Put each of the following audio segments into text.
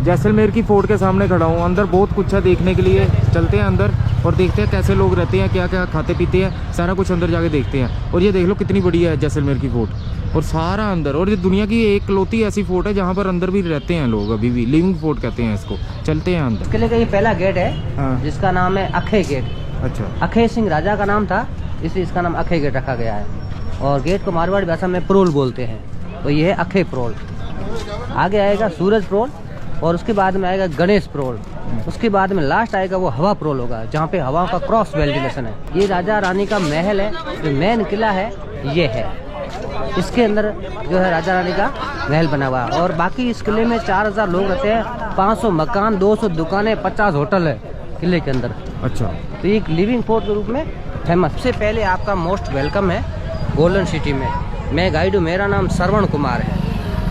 जैसलमेर की फोर्ट के सामने खड़ा हूँ। अंदर बहुत कुछ है देखने के लिए, चलते हैं अंदर और देखते हैं कैसे लोग रहते हैं, क्या क्या खाते पीते हैं, सारा कुछ अंदर जाके देखते हैं। और ये देख लो कितनी बढ़िया है जैसलमेर की फोर्ट, और सारा अंदर। और ये दुनिया की एक लौती ऐसी फोर्ट है जहाँ पर अंदर भी रहते हैं लोग, अभी भी लिविंग फोर्ट कहते हैं इसको। चलते हैं अंदर। किले का ये पहला गेट है। हाँ। जिसका नाम है अखे गेट। अच्छा। अखे सिंह राजा का नाम था, इसलिए इसका नाम अखे गेट रखा गया है। और गेट को मारवाड़ी भाषा में प्रोल बोलते हैं, तो ये है अखे प्रोल। आगे आएगा सूरज प्रोल, और उसके बाद में आएगा गणेश प्रोल। उसके बाद में लास्ट आएगा वो हवा प्रोल होगा, जहाँ पे हवा का क्रॉस वेंटिलेशन है। ये राजा रानी का महल है, जो मेन किला है ये है। इसके अंदर जो है राजा रानी का महल बना हुआ है। और बाकी इस किले में 4000 लोग रहते हैं, 500 मकान, 200 दुकानें, 50 होटल है किले के अंदर। अच्छा। तो एक लिविंग फोर्ट के रूप में फेमस। सबसे पहले आपका मोस्ट वेलकम है गोल्डन सिटी में। मैं गाइड हूँ, मेरा नाम श्रवण कुमार है।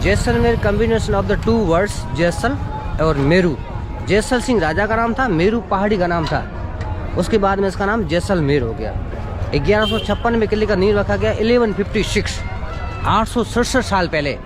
Jaisalmer combination of the 2 words Jaisal और मेरू। जैसल सिंह राजा का नाम था, मेरू पहाड़ी का नाम था। उसके बाद में इसका नाम जैसलमेर हो गया। 1156 में किले का नींव रखा गया। 1156 867 साल पहले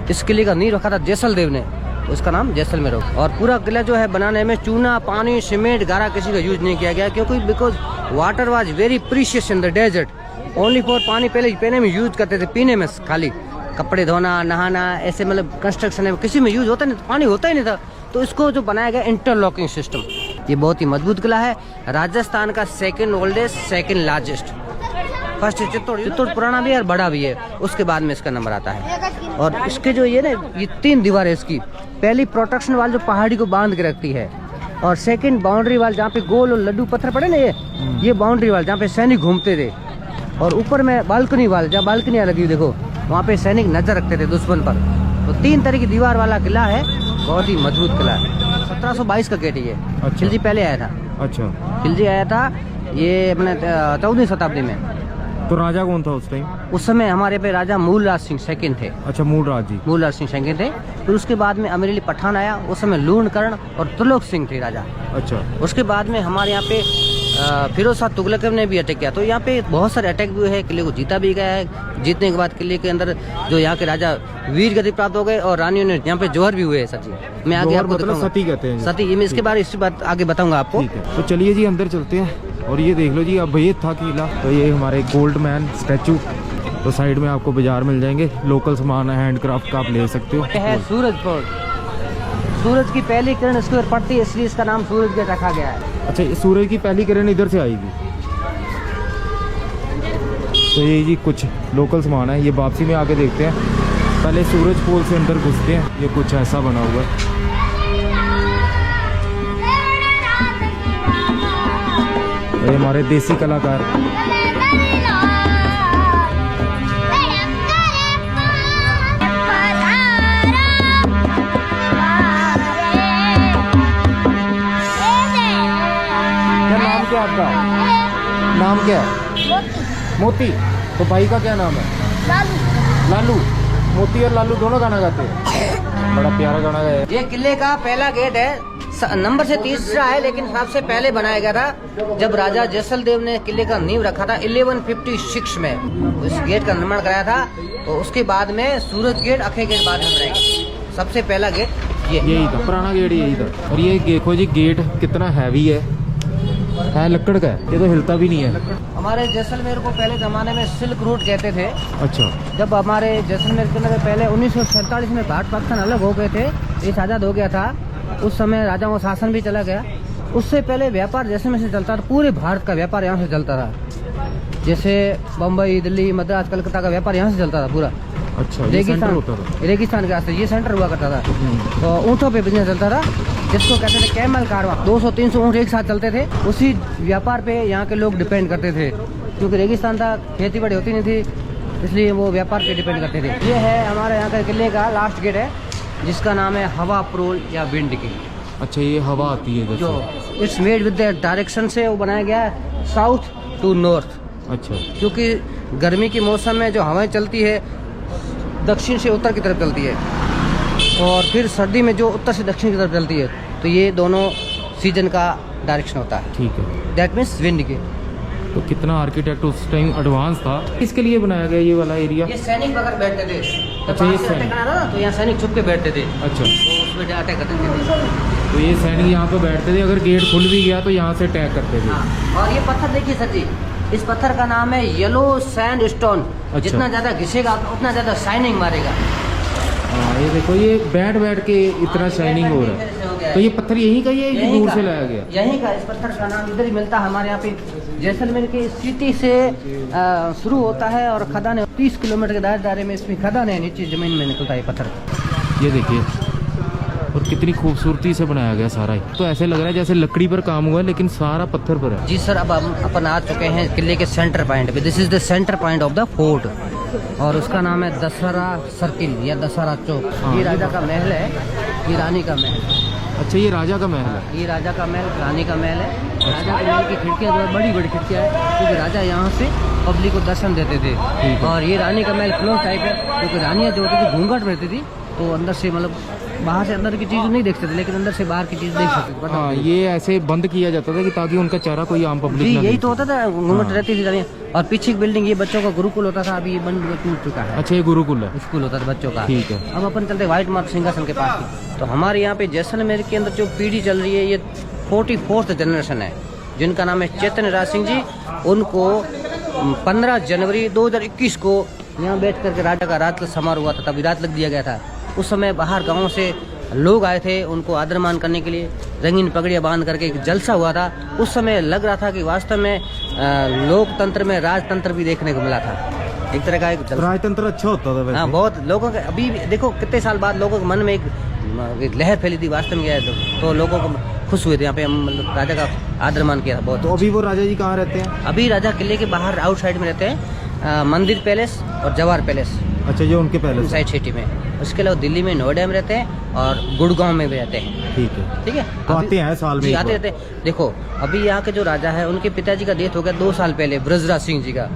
इस किले का नींव रखा था जैसलदेव ने, उसका नाम जैसलमेर हो गया। और पूरा किला जो है बनाने में चूना, पानी, सीमेंट, गारा किसी का यूज नहीं किया गया, क्योंकि because water was very precious in the desert. Only for पानी पहले पीने में यूज करते थे, पीने में खाली, कपड़े धोना, नहाना, ऐसे मतलब कंस्ट्रक्शन में किसी में यूज होता नहीं, पानी होता ही नहीं था। तो इसको जो बनाया गया इंटरलॉकिंग सिस्टम। ये बहुत ही मजबूत किला है, राजस्थान का second oldest, second largest. First Chittor पुराना भी है और बड़ा भी है, उसके बाद में इसका नंबर आता है। और इसके जो ये ना, ये 3 दीवार है इसकी। पहली प्रोटेक्शन वाल जो पहाड़ी को बांध के रखती है, और सेकंड बाउंड्री वाल जहाँ पे गोल और लड्डू पत्थर पड़े ना, ये बाउंड्री वाल जहाँ पे सैनिक घूमते थे। और ऊपर में बालकनी वाल, जहाँ बालकनियाँ लगी हुई देखो, वहाँ पे सैनिक नजर रखते थे दुश्मन पर। तो 3 तरह की दीवार वाला किला है, बहुत ही मजबूत किला है। 1722 का गेट है ये। अच्छा। खिलजी पहले आया था। अच्छा। खिलजी आया था ये अपने 14वीं शताब्दी में। तो राजा कौन था उस टाइम? उस समय हमारे पे राजा मूलराज सिंह सेकंड थे। अच्छा, मूलराज जी। मूलराज सिंह सेकंड थे। फिर उसके बाद में अमीर अली पठान आया, उस समय लूणकर्ण और त्रिलोक सिंह थे राजा। अच्छा। उसके बाद में हमारे यहाँ पे फिरोज शाह तुगलक ने भी अटैक किया। तो यहाँ पे बहुत सारे अटैक भी हुए हैं, किले को जीता भी गया है। जीतने के बाद किले के अंदर जो यहाँ के राजा वीर गति प्राप्त हो गए, और रानियों ने यहाँ पे जौहर भी हुए हैं। सची मैं आगे आपको दिखाऊंगा। सती कहते हैं सती, ये मैं इसके बारे इसी बात आगे बताऊंगा आपको। तो चलिए जी अंदर चलते हैं। और ये देख लो जी, अब ये था किला। तो ये हमारे गोल्ड मैन स्टैचू। तो साइड में आपको बाजार मिल जाएंगे, लोकल सामान हैंडक्राफ्ट का आप ले सकते हो। है सूरज फोर्ट। सूरज की पहली किरण इसके ऊपर पड़ती है, इसलिए इसका नाम सूरज गेट रखा गया है। अच्छा, सूरज की पहली किरण इधर से आएगी। तो ये जी कुछ लोकल सामान है, ये वापसी में आके देखते हैं। पहले सूरज पोल से अंदर घुसते हैं। ये कुछ ऐसा बना हुआ है। ये हमारे देसी कलाकार। क्या नाम क्या आपका? नाम क्या है? मोती। तो भाई का क्या नाम है? लालू। मोती और लालू दोनों गाना गाते हैं। बड़ा प्यारा गाना है। ये किले का पहला गेट है, नंबर से तीसरा है, लेकिन सबसे पहले बनाया गया था जब राजा जैसलदेव ने किले का नींव रखा था 1156 में। इस गेट का निर्माण कराया था। तो उसके बाद में सूरज गेट, अखे गेट बाद में बनाया गया। सबसे पहला गेट यही था, पुराना गेट यही था। और ये देखो जी, गेट कितना हैवी है लकड़ का है, ये तो हिलता भी नहीं है। हमारे जैसलमेर को पहले जमाने में सिल्क रूट कहते थे। अच्छा। जब हमारे जैसलमेर के अंदर पहले 1947 में भारत पाकिस्तान अलग हो गए थे, देश आजाद हो गया था, उस समय राजाओं का शासन भी चला गया। उससे पहले व्यापार जैसलमेर से चलता था, पूरे भारत का व्यापार यहाँ से चलता था। जैसे बम्बई, दिल्ली, मद्रास, कलकत्ता का व्यापार यहाँ से चलता था पूरा। अच्छा, ये सेंटर होता था। रेगिस्तान के रास्ते ये सेंटर हुआ करता था। तो ऊँटों पे बिजनेस चलता था, जिसको कहते थे कैमल कारवा। 200-300 ऊँट एक साथ चलते थे। उसी व्यापार पे यहाँ के लोग डिपेंड करते थे, क्योंकि रेगिस्तान था, खेती बाड़ी होती नहीं थी, इसलिए वो व्यापार पे डिपेंड करते थे। ये है हमारे यहाँ का किले का लास्ट गेट है, जिसका नाम है हवा प्रोल या विंड गेट। अच्छा, ये हवा आती है जो it's made with the direction से वो बनाया गया है साउथ टू नॉर्थ। अच्छा। क्योंकि गर्मी के मौसम में जो हवाएं चलती है दक्षिण से उत्तर की तरफ चलती है, और फिर सर्दी में जो उत्तर से दक्षिण की तरफ चलती है। तो ये दोनों सीजन का डायरेक्शन होता है। ठीक है। That means wind gate. तो कितना आर्किटेक्ट उस टाइम एडवांस था। इसके लिए बनाया गया ये वाला एरिया। ये सैनिक वगैरह बैठते थे, अच्छा, ये सैनिक अटैक आना था तो यहाँ सैनिक छुप के बैठते थे, अच्छा, तो उसमें अटैक करते थे। तो ये सैनिक यहाँ पे बैठते थे, अगर गेट खुल भी गया तो यहाँ से अटैक करते थे। हाँ, और ये पत्थर देखिए सर जी, इस पत्थर का नाम है येलो सैंड स्टोन। अच्छा। जितना ज्यादा घिसेगा उतना ज्यादा शाइनिंग मारेगा। हाँ, ये देखो ये बैठ बैठ के इतना शाइनिंग हो रहा है। तो ये पत्थर यहीं का ही है कि दूर से लाया गया? यहीं का, इस पत्थर का नाम इधर ही मिलता है हमारे यहाँ पे। जैसलमेर के सिटी से शुरू होता है और खदान 30 किलोमीटर के दायरे में इसमें खदान है, नीचे जमीन में निकलता है पत्थर। ये देखिए, और कितनी खूबसूरती से बनाया गया सारा ही। तो ऐसे लग रहा है जैसे लकड़ी पर काम हुआ है लेकिन सारा पत्थर पर है। जी सर, अब हम अपन आ चुके हैं किले के सेंटर पॉइंट पे। This is the centre point of the fort और उसका नाम है दशहरा सर्किल या दशहरा चौक। हाँ। ये राजा का महल है, ये रानी का महल। अच्छा, ये राजा का महल है। ये राजा का महल, रानी का महल है। राजा के महल की खिड़कियाँ जो है बड़ी बड़ी खिड़कियाँ है, क्योंकि राजा यहाँ से पब्लिक को दर्शन देते थे। ठीक है। और ये रानी का महल क्लोज टाइप है, क्योंकि रानियाँ जो होती थी घूंघट में रहती थी, तो अंदर से मतलब बाहर से अंदर की चीज़ नहीं देख सकते, लेकिन अंदर से बाहर की चीज़ देख सकते। हाँ, ये ऐसे बंद किया जाता था कि ताकि उनका चेहरा कोई आम पब्लिक जी, ना यही देख तो होता था, घूंघट हाँ। रहती थी रानियाँ। और पीछे की बिल्डिंग ये बच्चों का गुरुकुल होता था, अभी ये बंद टूट चुका है। अच्छा, ये गुरुकुल है। स्कूल होता था बच्चों का। ठीक है। अब अपन चलते व्हाइट मार्क सिंहासन के पास की। तो हमारे यहाँ पे जैसलमेर के अंदर जो पीढ़ी चल रही है, ये 44th जनरेशन है, जिनका नाम है चैतन्य राज सिंह जी। उनको 15 जनवरी 2021 को यहाँ बैठ करके राजा का रात समारोह हुआ था, तभी रात लग दिया गया था। उस समय बाहर गाँव से लोग आए थे उनको आदर मान करने के लिए, रंगीन पगड़ियाँ बांध करके एक जलसा हुआ था। उस समय लग रहा था कि वास्तव में लोकतंत्र में राजतंत्र भी देखने को मिला था, एक तरह का एक राजतंत्र अच्छा होता था वैसे। हाँ, बहुत लोगों के अभी भी देखो कितने साल बाद लोगों के मन में एक लहर फैली थी वास्तव में, तो लोगों को खुश हुए थे। यहाँ पे हम मतलब राजा का आदर मान किया था बहुत। तो अभी वो राजा जी कहाँ रहते हैं? अभी राजा किले के बाहर आउटसाइड में रहते हैं, मंदिर पैलेस और जवाहर पैलेस अच्छा, ये उनके पैलेस है। साइड सिटी में। उसके अलावा दिल्ली में नोएडा में रहते हैं और गुड़गांव में भी रहते हैं। ठीक है, ठीक है। तो आते हैं साल में जी, एक आते बार। रहते हैं। देखो अभी यहाँ के जो राजा है उनके पिताजी का डेथ हो गया 2 साल पहले, ब्रजराज सिंह जी का,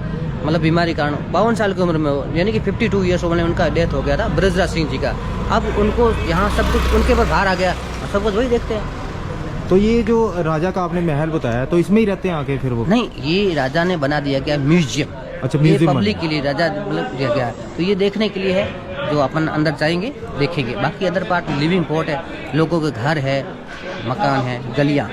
मतलब बीमारी कारण 52 साल की उम्र में, यानी कि 52 ईयर्स में उनका डेथ हो गया था ब्रजराज सिंह जी का। अब उनको यहाँ सब कुछ उनके पर भार आ गया और सब कुछ वही देखते हैं। तो ये जो राजा का आपने महल बताया, तो इसमें ही रहते हैं आके फिर वो? नहीं, ये राजा ने बना दिया गया म्यूजियम। अच्छा, ये म्यूजियम पब्लिक के लिए राजा मतलब दिया गया है, तो ये देखने के लिए है, जो अपन अंदर जाएंगे देखेंगे। बाकी अदर पार्ट लिविंग पोर्ट है, लोगों के घर है, मकान है, गलियाँ।